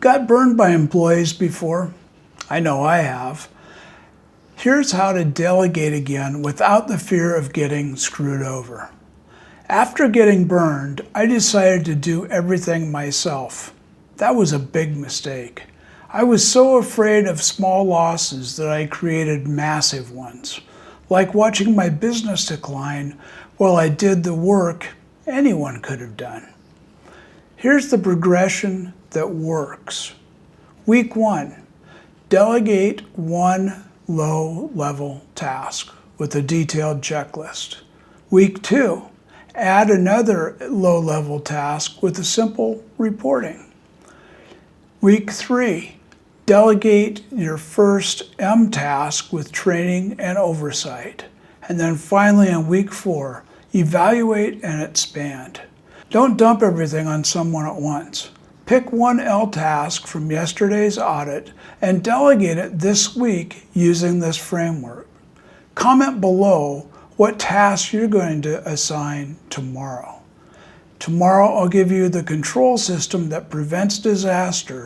Got burned by employees before? I know I have. Here's how to delegate again without the fear of getting screwed over. After getting burned, I decided to do everything myself. That was a big mistake. I was so afraid of small losses that I created massive ones, like watching my business decline while I did the work anyone could have done. Here's the progression that works. Week 1, delegate one low-level task with a detailed checklist. Week 2, add another low-level task with a simple reporting. Week 3, delegate your first M task with training and oversight. And then finally in week 4, evaluate and expand. Don't dump everything on someone at once. Pick one L task from yesterday's audit and delegate it this week using this framework. Comment below what tasks you're going to assign tomorrow. Tomorrow I'll give you the control system that prevents disaster